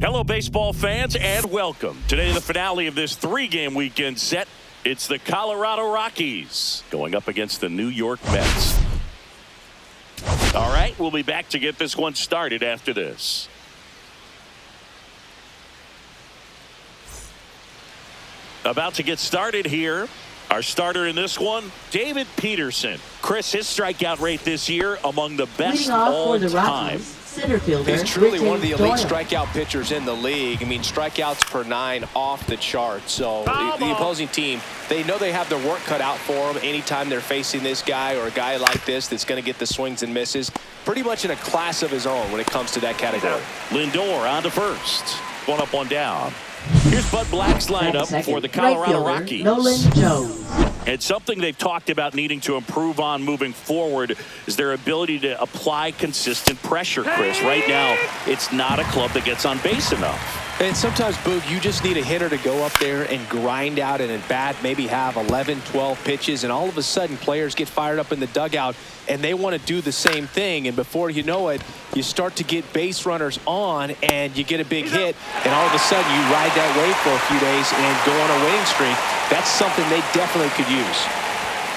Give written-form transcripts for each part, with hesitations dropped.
Hello, baseball fans, and welcome. Today, the finale of this three-game weekend set. It's the Colorado Rockies going up against the New York Mets. All right, we'll be back to get this one started after this. About to get started here. Our starter in this one, David Peterson. Chris, his strikeout rate this year among the best all time. He's truly one of the elite strikeout pitchers in the league. I mean, strikeouts per 9 off the chart. So the opposing team, they know they have their work cut out for them anytime they're facing this guy or a guy like this that's going to get the swings and misses. Pretty much in a class of his own when it comes to that category. Lindor on to first. One up, one down. Here's Bud Black's lineup for the Colorado Rockies. Nolan Jones. And something they've talked about needing to improve on moving forward is their ability to apply consistent pressure, Chris. Right now, it's not a club that gets on base enough. And sometimes, Boog, you just need a hitter to go up there and grind out an at-bat, maybe have 11, 12 pitches, and all of a sudden players get fired up in the dugout, and they want to do the same thing. And before you know it, you start to get base runners on, and you get a big hit, and all of a sudden you ride that wave for a few days and go on a winning streak. That's something they definitely could use.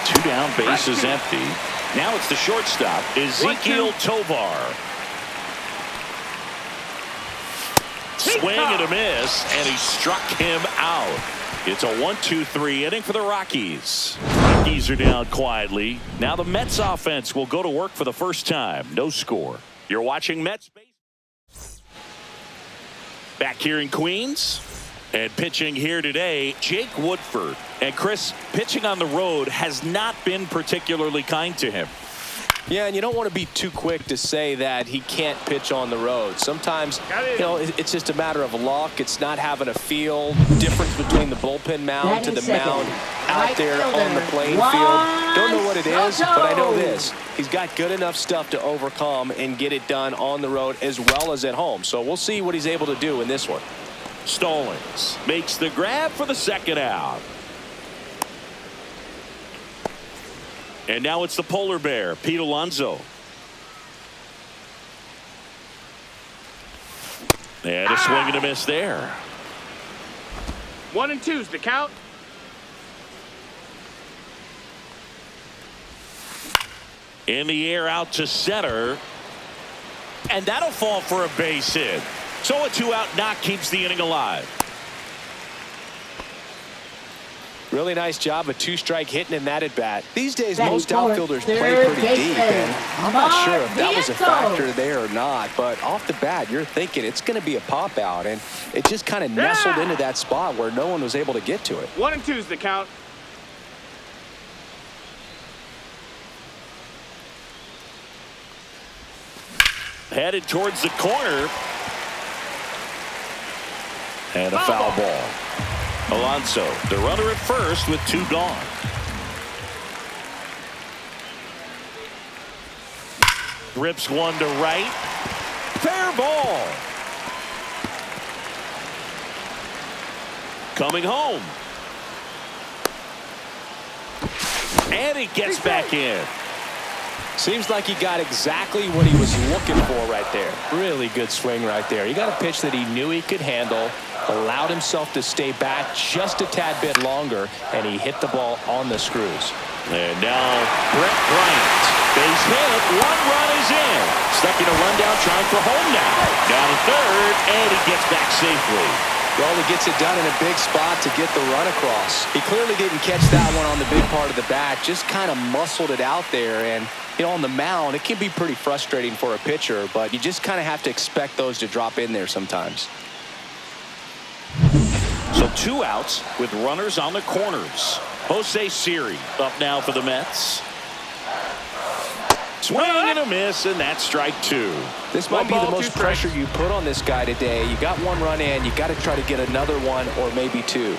2 down, base is empty. Now it's the shortstop, Ezequiel Tovar. Swing and a miss, and he struck him out. It's a 1-2-3 inning for the Rockies. Rockies are down quietly. Now the Mets offense will go to work for the first time. No score. You're watching Mets baseball. Back here in Queens. And pitching here today, Jake Woodford. And Chris, pitching on the road has not been particularly kind to him. Yeah, and you don't want to be too quick to say that he can't pitch on the road. Sometimes, you know, it's just a matter of luck. It's not having a feel. Difference between the bullpen mound to the mound out there on the playing field. Don't know what it is, but I know this. He's got good enough stuff to overcome and get it done on the road as well as at home. So we'll see what he's able to do in this one. Stallings makes the grab for the second out. And now it's the polar bear, Pete Alonso. And a swing and a miss there. 1-2's the count. In the air out to center. And that'll fall for a base hit. So a 2-out knock keeps the inning alive. Really nice job of 2-strike hitting in that at bat. These days, most outfielders play pretty deep, and I'm not sure if that was a factor there or not. But off the bat, you're thinking it's going to be a pop out, and it just kind of nestled into that spot where no one was able to get to it. 1-2's the count. Headed towards the corner. And a foul ball. Alonso, the runner at first with 2 gone. Rips one to right. Fair ball. Coming home. And he gets back in. Seems like he got exactly what he was looking for right there. Really good swing right there. He got a pitch that he knew he could handle, allowed himself to stay back just a tad bit longer, and he hit the ball on the screws. And now Brett Bryant. Base hit. 1 run is in. Stuck in a rundown trying for home now. Down to third, and he gets back safely. Well, he gets it done in a big spot to get the run across. He clearly didn't catch that one on the big part of the bat, just kind of muscled it out there. And, you know, on the mound, it can be pretty frustrating for a pitcher, but you just kind of have to expect those to drop in there sometimes. So 2 outs with runners on the corners. Jose Siri up now for the Mets. Swing and a miss, and that's strike 2. This might be the most pressure you put on this guy today. You got 1 run in. You got to try to get another 1 or maybe 2.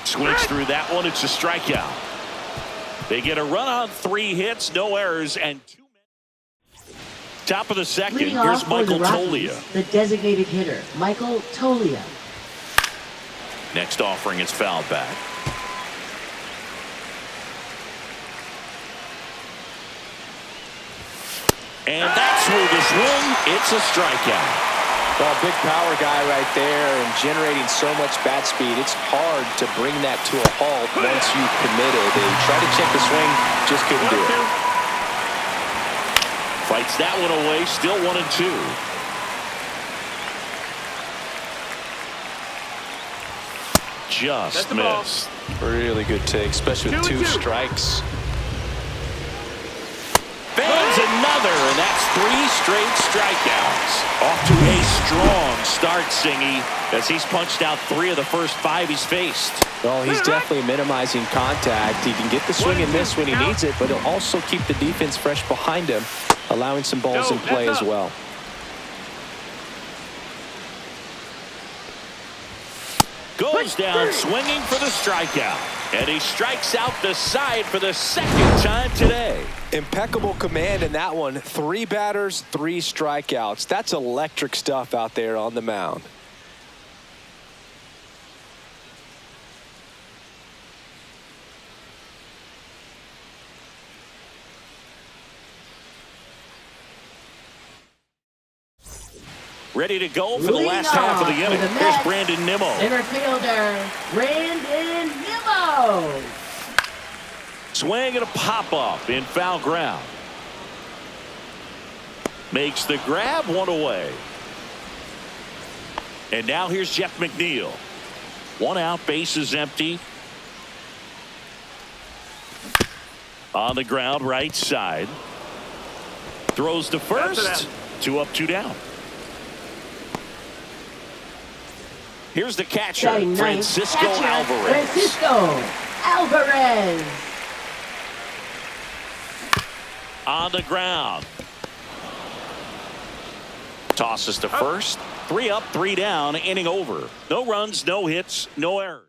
Swings through that one. It's a strikeout. They get a run on 3 hits, no errors, and 2 men. Top of the second, here's Michael Toglia. The designated hitter, Michael Toglia. Next offering is fouled back. And that's through the swing. It's a strikeout. Well, big power guy right there and generating so much bat speed. It's hard to bring that to a halt once you've committed. They tried to check the swing, just couldn't do it. Fights that one away, still 1-2. Just missed. Really good take, especially with 2 strikes. There's another, and that's 3 straight strikeouts. Off to a strong start, Singy, as he's punched out 3 of the first 5 he's faced. Well, he's definitely minimizing contact. He can get the swing and miss when he needs it, but he'll also keep the defense fresh behind him, allowing some balls in play as well. Goes down swinging for the strikeout. And he strikes out the side for the 2nd time today. Impeccable command in that one. 3 batters, 3 strikeouts. That's electric stuff out there on the mound. Ready to go for the last half of the inning. Here's Brandon Nimmo. Center fielder, Brandon Nimmo. Swing and a pop-up in foul ground. Makes the grab, 1 away. And now here's Jeff McNeil. 1 out, bases empty. On the ground, right side. Throws to first. 2 up, 2 down. Here's the catcher, Francisco Alvarez. Francisco Alvarez. On the ground. Tosses to first. 3 up, 3 down, inning over. No runs, no hits, no errors.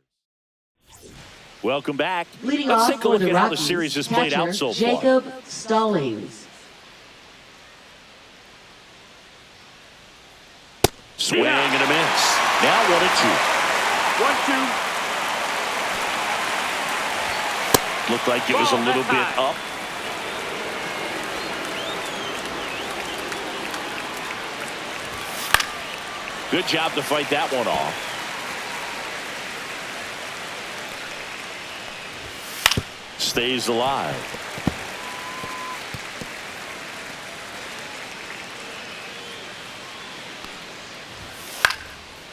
Welcome back. Leading Let's off take a look for the at how the Rockies, series has played out so far. Jacob Stallings. Swing and a miss. Now 1-2. 1-2. Looked like it was a little bit up. Good job to fight that one off. Stays alive.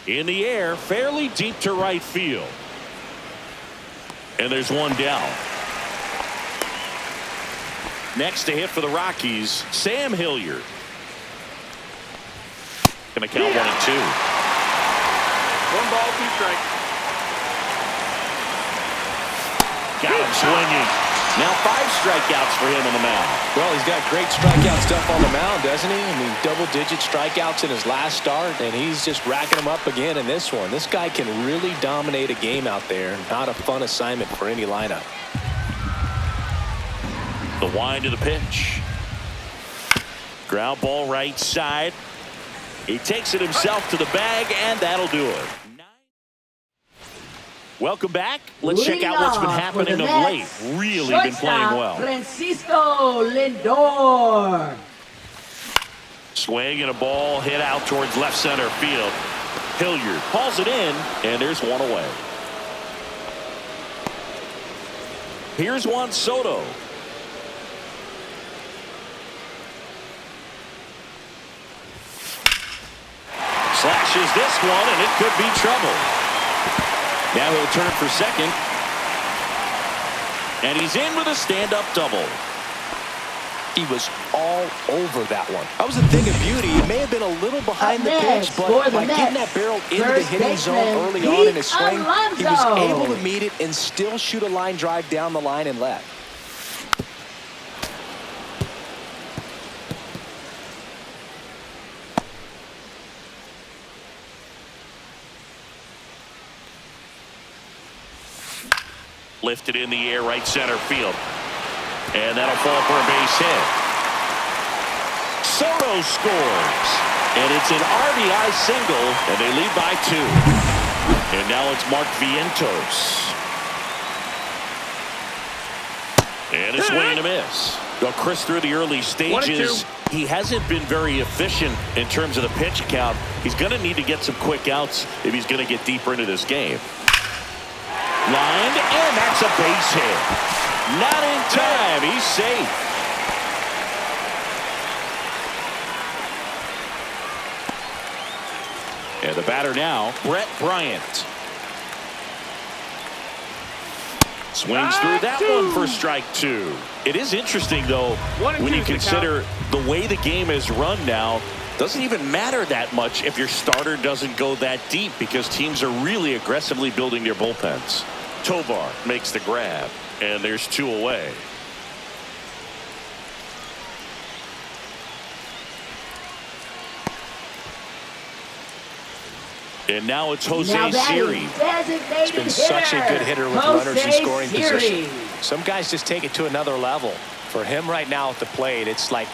In the air, fairly deep to right field. And there's 1 down. Next to hit for the Rockies, Sam Hilliard. Gonna count 1 and 2. 1 ball, 2 strikes. Got him swinging. Now 5 strikeouts for him on the mound. Well, he's got great strikeout stuff on the mound, doesn't he? I mean, double-digit strikeouts in his last start, and he's just racking them up again in this one. This guy can really dominate a game out there. Not a fun assignment for any lineup. The wind to the pitch. Ground ball right side. He takes it himself to the bag, and that'll do it. Welcome back. Let's check out what's been happening of late. Really been playing well. Francisco Lindor. Swing and a ball hit out towards left center field. Hilliard hauls it in, and there's 1 away. Here's Juan Soto. Slashes this one, and it could be trouble. Now he'll turn for second. And he's in with a stand-up double. He was all over that one. That was a thing of beauty. He may have been a little behind the pitch, but by getting that barrel into the hitting zone early on in his swing, he was able to meet it and still shoot a line drive down the line and left. Lifted in the air, right center field. And that'll fall for a base hit. Soto scores. And it's an RBI single, and they lead by 2. And now it's Mark Vientos. And a swing and a miss. Well, Chris, through the early stages, he hasn't been very efficient in terms of the pitch count. He's going to need to get some quick outs if he's going to get deeper into this game. Lined, and that's a base hit. Not in time. He's safe. And the batter now, Brett Bryant. Swings through that one for strike 2. It is interesting, though, when you consider the way the game is run now. Doesn't even matter that much if your starter doesn't go that deep, because teams are really aggressively building their bullpens. Tovar makes the grab, and there's 2 away. And now it's Jose Siri. He's been such a good hitter with runners in scoring position. Some guys just take it to another level. For him right now at the plate, it's like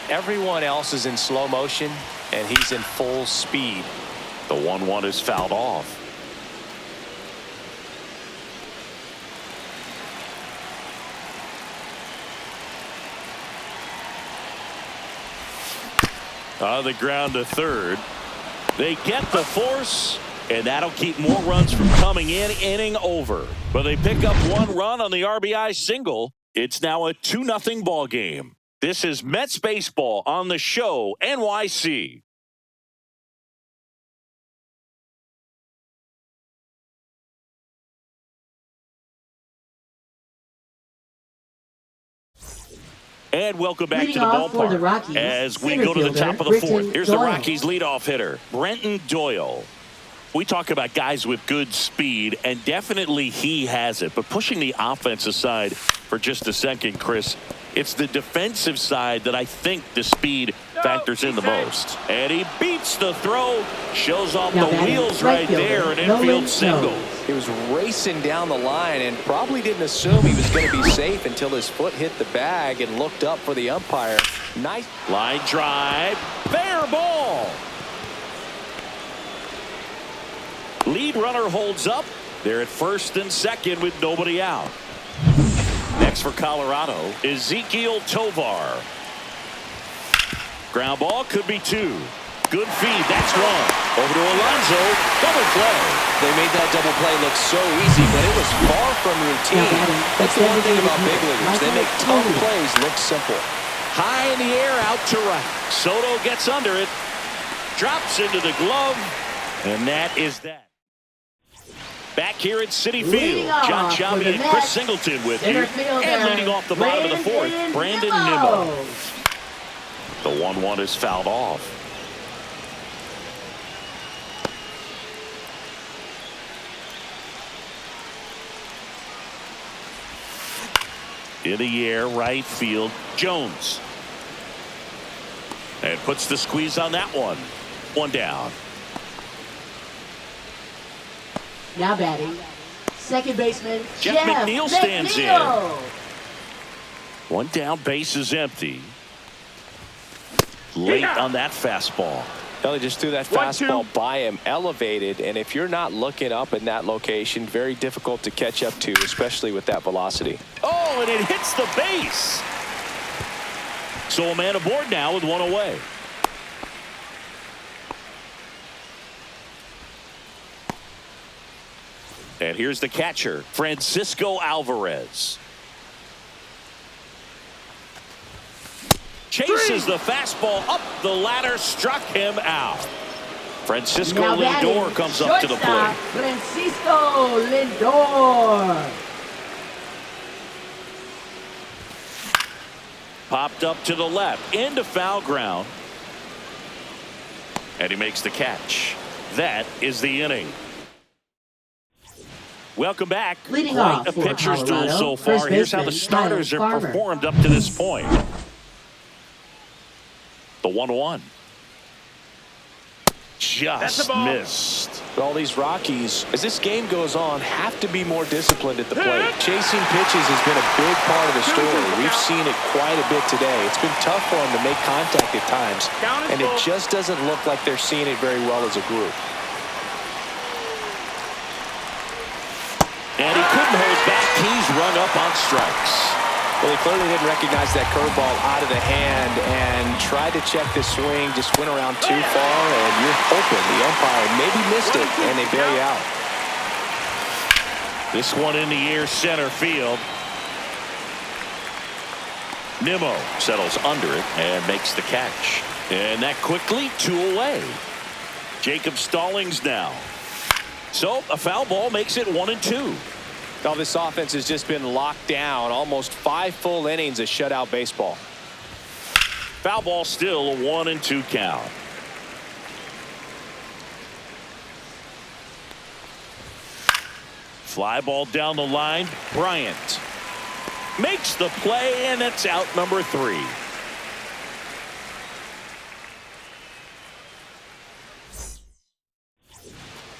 everyone else is in slow motion, and he's in full speed. The 1-1 is fouled off. On the ground to third. They get the force, and that'll keep more runs from coming in. Inning over. But they pick up 1 run on the RBI single. It's now a 2-0 ball game. This is Mets baseball on the show, NYC. And welcome back to the ballpark Rockies, as we go to the top of the 4th. Here's the Rockies leadoff hitter, Brenton Doyle. We talk about guys with good speed, and definitely he has it. But pushing the offense aside for just a second, Chris, it's the defensive side that I think the speed factors in the most. And he beats the throw, shows off the wheels right there, an infield single. He was racing down the line and probably didn't assume he was going to be safe until his foot hit the bag and looked up for the umpire. Nice line drive, fair ball. Lead runner holds up. They're at first and second with nobody out. Next for Colorado, Ezequiel Tovar. Ground ball could be 2. Good feed. That's 1. Over to Alonso. Double play. They made that double play look so easy, but it was far from routine. That's the one thing about big leaguers. They make tough plays look simple. High in the air, out to right. Soto gets under it. Drops into the glove. And that is that. Back here at Citi Field, John Sciambi and Chris Singleton with you. And leading off the bottom of the 4th, Brandon Nimmo. The 1-1 is fouled off. In the air, right field, Jones. And puts the squeeze on that one. 1 down. Now batting, second baseman Jeff McNeil stands in. 1 down, base is empty. Late on that fastball. They just threw that fastball by him, elevated, and if you're not looking up in that location, very difficult to catch up to, especially with that velocity. Oh, and it hits the base. So a man aboard now with 1 away. And here's the catcher, Francisco Alvarez. Chases the fastball up the ladder, struck him out. Francisco Lindor comes up to the plate. Francisco Lindor. Popped up to the left, into foul ground. And he makes the catch. That is the inning. Welcome back. Leading Quite off a for pitcher's duel Colorado, so far. first Here's how the baseman, starters Kyle have Farmer. performed up to this point. The 1-1. Just missed. All these Rockies, as this game goes on, have to be more disciplined at the plate. Chasing pitches has been a big part of the story. We've seen it quite a bit today. It's been tough for them to make contact at times, and it just doesn't look like they're seeing it very well as a group. And he couldn't hold back. He's rung up on strikes. Well, he clearly didn't recognize that curveball out of the hand and tried to check the swing, just went around too far, and you're hoping the umpire maybe missed it, and they bail you out. This one in the air, center field. Nimmo settles under it and makes the catch. And that quickly, 2 away. Jacob Stallings now. So a foul ball makes it 1-2. Now this offense has just been locked down. Almost 5 full innings of shutout baseball. Foul ball, still a 1-2 count. Fly ball down the line. Bryant makes the play, and it's out number 3.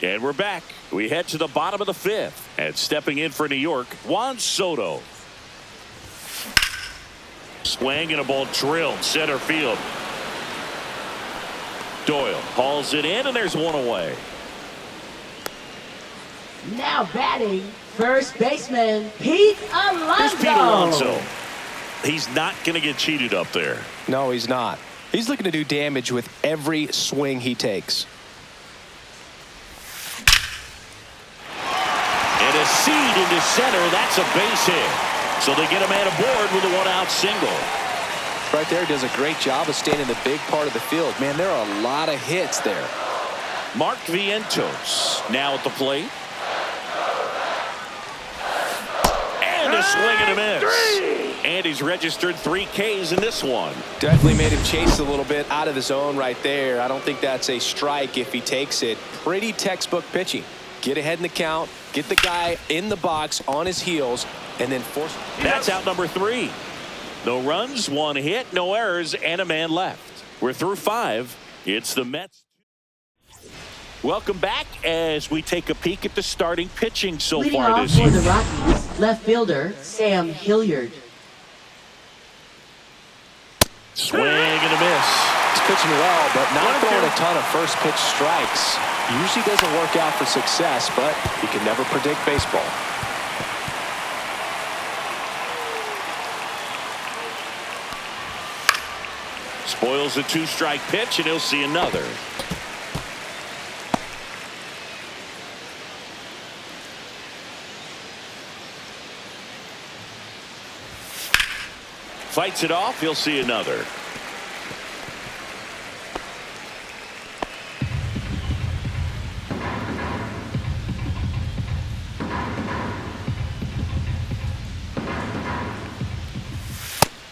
And we're back. We head to the bottom of the 5th. And stepping in for New York, Juan Soto. Swing and a ball drilled center field. Doyle hauls it in, and there's 1 away. Now batting, first baseman, Pete Alonso. Here's Pete Alonso. He's not going to get cheated up there. No, he's not. He's looking to do damage with every swing he takes. And a seed into center. That's a base hit. So they get a man aboard with a 1-out single. Right there, does a great job of staying in the big part of the field. Man, there are a lot of hits there. Mark Vientos now at the plate. And a swing and a miss. And he's registered 3 Ks in this one. Definitely made him chase a little bit out of the zone right there. I don't think that's a strike if he takes it. Pretty textbook pitching. Get ahead in the count, get the guy in the box on his heels, and then force. That's out number 3. No runs, 1 hit, no errors, and a man left. We're through 5. It's the Mets. Welcome back as we take a peek at the starting pitching so Leading far off this for year. the Rockies, left fielder Sam Hilliard. Swing and a miss. He's pitching well, but not throwing a ton of first pitch strikes. Usually doesn't work out for success, but you can never predict baseball. Spoils a 2-strike pitch, and he'll see another. Fights it off, he'll see another.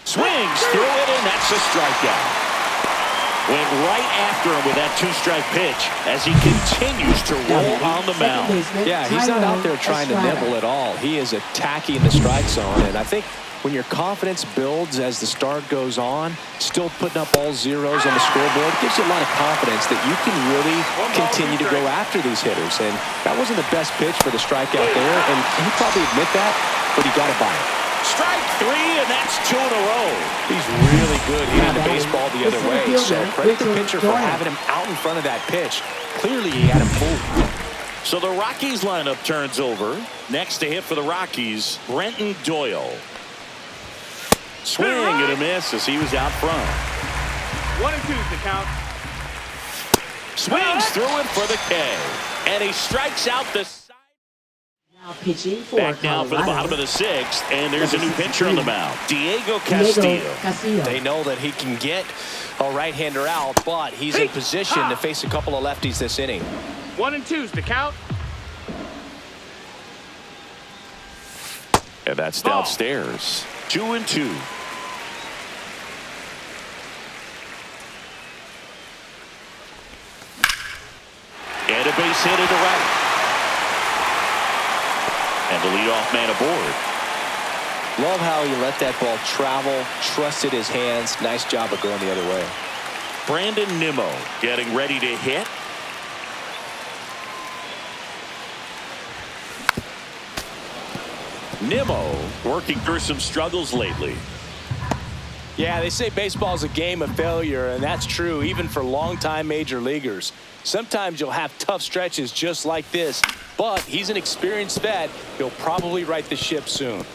Swings through it, and that's a strikeout. Went right after him with that 2-strike pitch as he continues to roll on the mound. Yeah, he's not out there trying to nibble at all. He is attacking the strike zone, and I think when your confidence builds as the start goes on, still putting up all zeros on the scoreboard gives you a lot of confidence that you can really continue to go after these hitters. And that wasn't the best pitch for the strikeout there, and he'd probably admit that, but he got to buy it. Strike 3, and that's 2 in a row. He's really good hitting the baseball the other way, so credit the pitcher for having him out in front of that pitch. Clearly, he had him fooled. So the Rockies lineup turns over. Next to hit for the Rockies, Brenton Doyle. Swing and a miss as he was out front. 1-2 is the count. Swings through it for the K. And he strikes out the side. Now pitching for Back now for the bottom of the 6th. And there's a new pitcher on the mound, Diego Castillo. They know that he can get a right-hander out, but he's in position to face a couple of lefties this inning. 1-2 is the count. And that's downstairs. 2-2. And a base hit into right. And the leadoff man aboard. Love how he let that ball travel, trusted his hands. Nice job of going the other way. Brandon Nimmo getting ready to hit. Nimmo working through some struggles lately. Yeah, they say baseball is a game of failure, and that's true even for longtime major leaguers. Sometimes you'll have tough stretches just like this, but he's an experienced vet. He'll probably right the ship soon.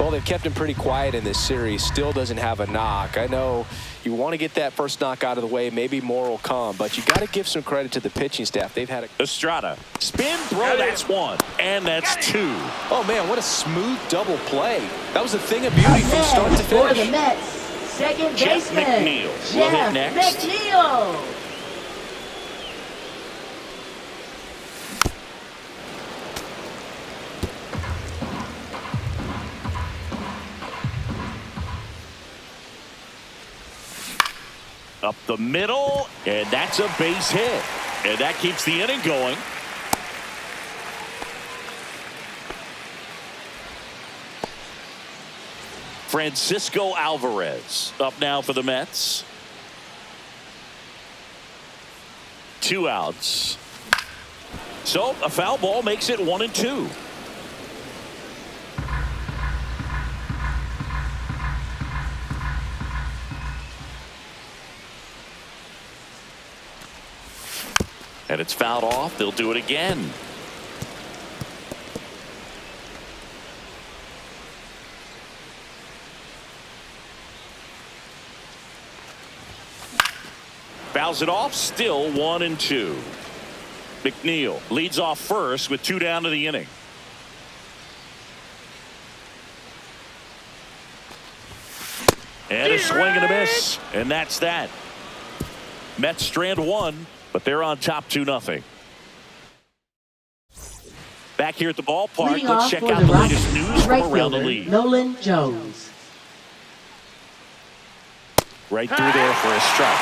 Well, they've kept him pretty quiet in this series. Still doesn't have a knock. I know you want to get that first knock out of the way. Maybe more will come, but you got to give some credit to the pitching staff. They've had a Estrada. Spin throw. That's one. And that's two. Oh, man, what a smooth double play. That was a thing of beauty from start to For the finish. Mets, second Jeff baseman, McNeil will hit Jeff next. McNeil. Up the middle, and that's a base hit. And that keeps the inning going. Francisco Alvarez up now for the Mets. 2 outs. So a foul ball makes it 1-2. And it's fouled off. They'll do it again. Fouls it off. Still 1-2. McNeil leads off first with 2 down to the inning. And a swing and a miss. And that's that. Mets strand 1. But they're on top 2-0. Back here at the ballpark, Leading let's off check for out the the latest Rockies, news right from around the fielder, league. Nolan Jones. Right through there for a strike.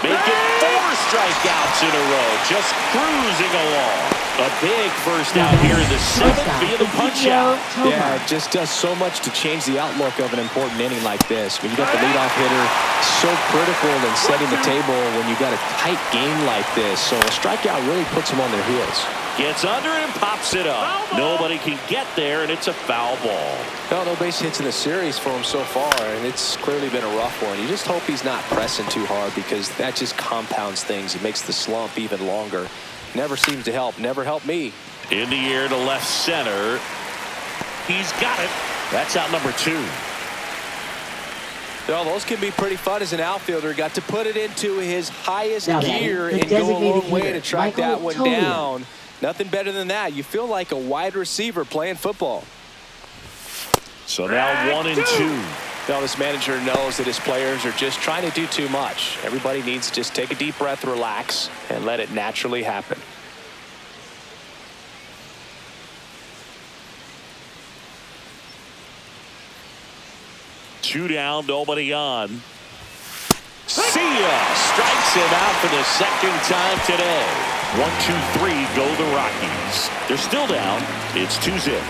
Making 4 strikeouts in a row, just cruising along. A big first out here in the 7th via the punch out. Yeah, it just does so much to change the outlook of an important inning like this. When you got the leadoff hitter, so critical in setting the table when you got a tight game like this. So a strikeout really puts them on their heels. Gets under it and pops it up. Nobody can get there, and it's a foul ball. No base hits in the series for him so far, and it's clearly been a rough one. You just hope he's not pressing too hard because that just compounds things. It makes the slump even longer. Never seems to help. Never helped me. In the air to left center. He's got it. That's out number 2. Well, those can be pretty fun as an outfielder. Got to put it into his highest Now gear the and go a designated long way hitter, to track that Michael one Tolia. down. Nothing better than that. You feel like a wide receiver playing football. So now 1-2. Well, this manager knows that his players are just trying to do too much. Everybody needs to just take a deep breath, relax, and let it naturally happen. Two down, nobody on. See ya! Strikes him out for the second time today. 1-2-3 go the Rockies. They're still down. It's 2-0.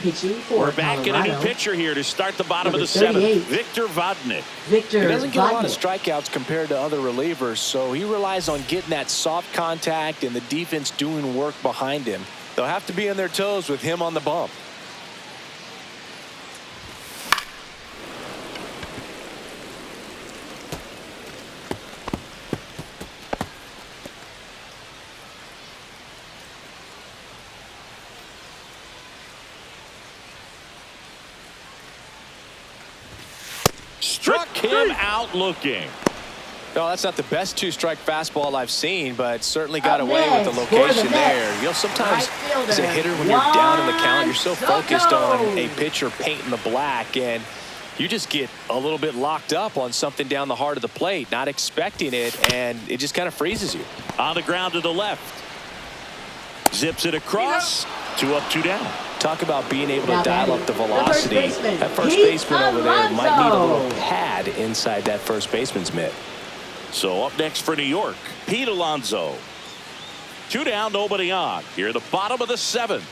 Pitching for We're back in a new Colorado. pitcher here to start the bottom of Number the 7th. 38. Victor Vodnik. Victor He doesn't get a lot of Vodnik. strikeouts compared to other relievers, so he relies on getting that soft contact and the defense doing work behind him. They'll have to be on their toes with him on the bump. Struck him out looking. No, that's not the best 2-strike fastball I've seen, but certainly got Up away with the next for the location Mets, there. You know, sometimes right fielder, as a hitter, when you're down in the count, you're so Juan focused on Soto. a pitcher painting the black, and you just get a little bit locked up on something down the heart of the plate, not expecting it, and it just kind of freezes you. On the ground to the left. Zips it across. 2 up, 2 down. Talk about being able to Now dial batting, up the the first velocity. baseman, That first Pete baseman over there might need a little Alonso. pad inside that first baseman's mitt. So up next for New York, Pete Alonso. 2 down, nobody on. Here at the bottom of the 7th.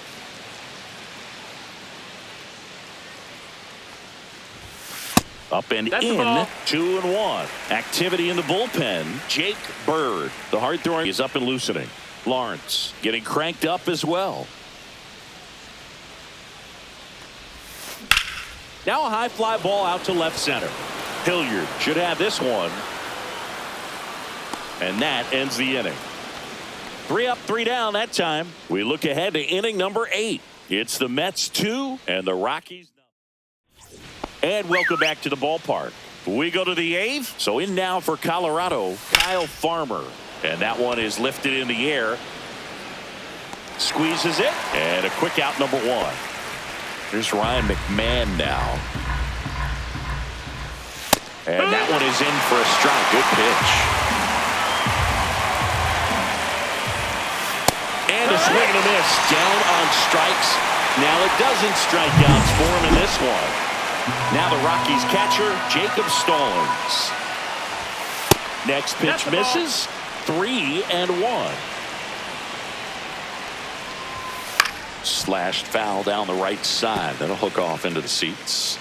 Up and That's the in, ball. 2-1. Activity in the bullpen. Jake Bird. The hard throwing is up and loosening. Lawrence getting cranked up as well. Now a high fly ball out to left center. Hilliard should have this one. And that ends the inning. 3 up, 3 down that time. We look ahead to inning number 8. It's the Mets 2 and the Rockies. And welcome back to the ballpark. We go to the 8th. So in now for Colorado, Kyle Farmer. And that one is lifted in the air. Squeezes it. And a quick out, number 1. Here's Ryan McMahon now. And that one is in for a strike. Good pitch. And a swing and a miss. Down on strikes. Now it doesn't strike outs for him in this one. Now the Rockies catcher, Jacob Stallings. Next pitch misses. 3-1. Slashed foul down the right side. That'll hook off into the seats.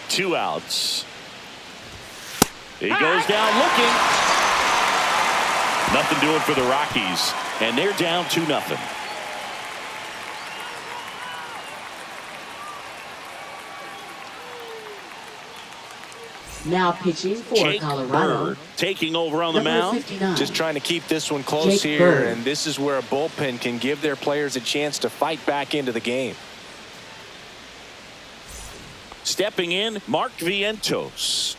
2 outs. He goes down looking. Nothing doing for the Rockies. And they're down 2-0. Now pitching for Jake Colorado. Bird taking over on the Number mound. 59. Just trying to keep this one close Jake here, Bird. and this is where a bullpen can give their players a chance to fight back into the game. Stepping in, Mark Vientos.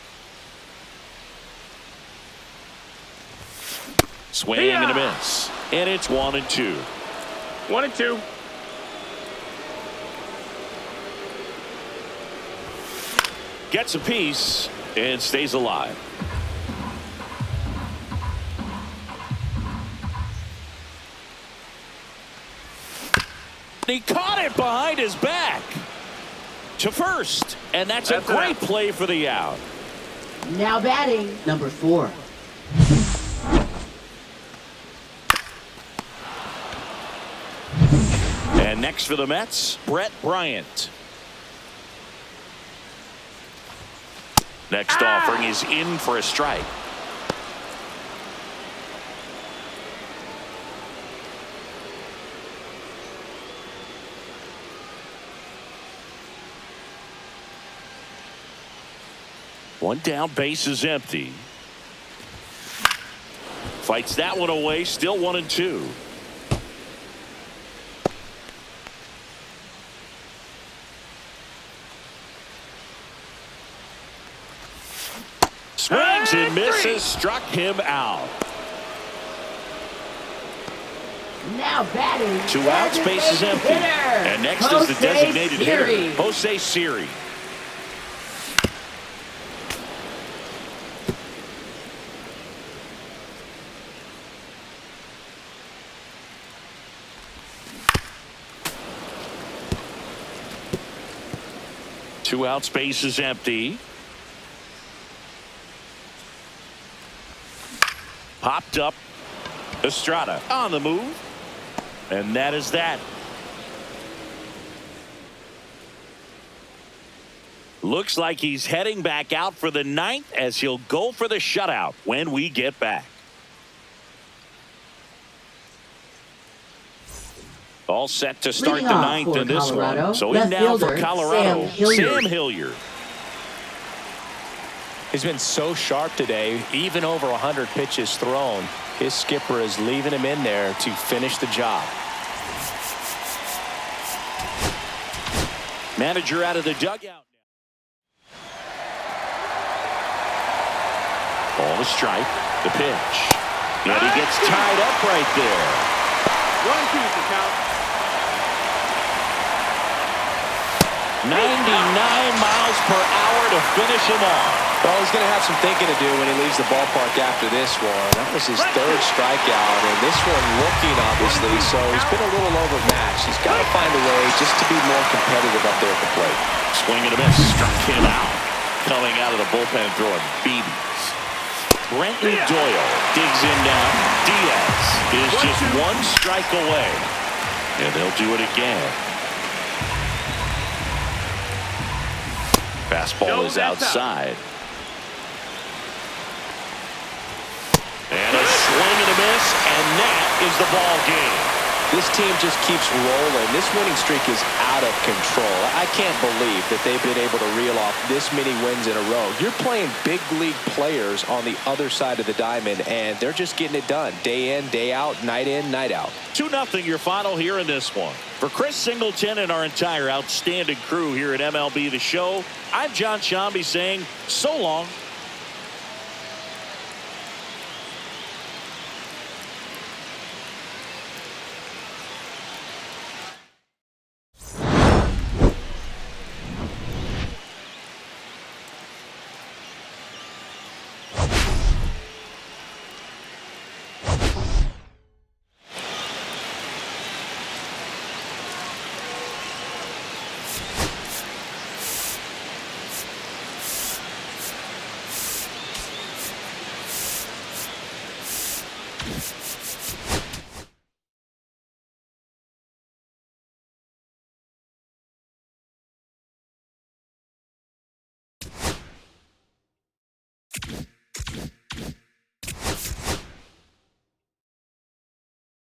Swing and a miss. And it's 1-2. 1-2. Gets a piece and stays alive. He caught it behind his back to first, and that's a great play for the out. Now batting, number 4. And next for the Mets, Brett Bryant. Next offering is in for a strike. One down, base is empty. Fights that one away, still 1-2. Swings and misses, struck him out. Now batting. 2 outs, base is empty. Hitter, And next is the Jose designated Siri. hitter, Jose Siri. Two outs, base is empty. Popped up. Estrada on the move. And that is that. Looks like he's heading back out for the 9th as he'll go for the shutout when we get back. All set to start the 9th in this one. So in now for Colorado, Sam Hilliard. He's been so sharp today, even over 100 pitches thrown. His skipper is leaving him in there to finish the job. Manager out of the dugout. Ball to strike. The pitch. And he gets tied up right there. 1-2 is the count. 99 miles per hour to finish him off. Well, he's going to have some thinking to do when he leaves the ballpark after this one. That was his 3rd strikeout, and this one looking, obviously, so he's been a little overmatched. He's got to find a way just to be more competitive up there at the plate. Swing and a miss. Struck him out. Coming out of the bullpen throwing BBs. Brenton Doyle digs in down. Diaz is just 1 strike away. And they'll do it again. Fastball is outside. And a swing and a miss, and that is the ball game. This team just keeps rolling. This winning streak is out of control. I can't believe that they've been able to reel off this many wins in a row. You're playing big league players on the other side of the diamond, and they're just getting it done. Day in, day out, night in, night out. 2-0 your final here in this one. For Chris Singleton and our entire outstanding crew here at MLB The Show, I'm John Shambi saying so long.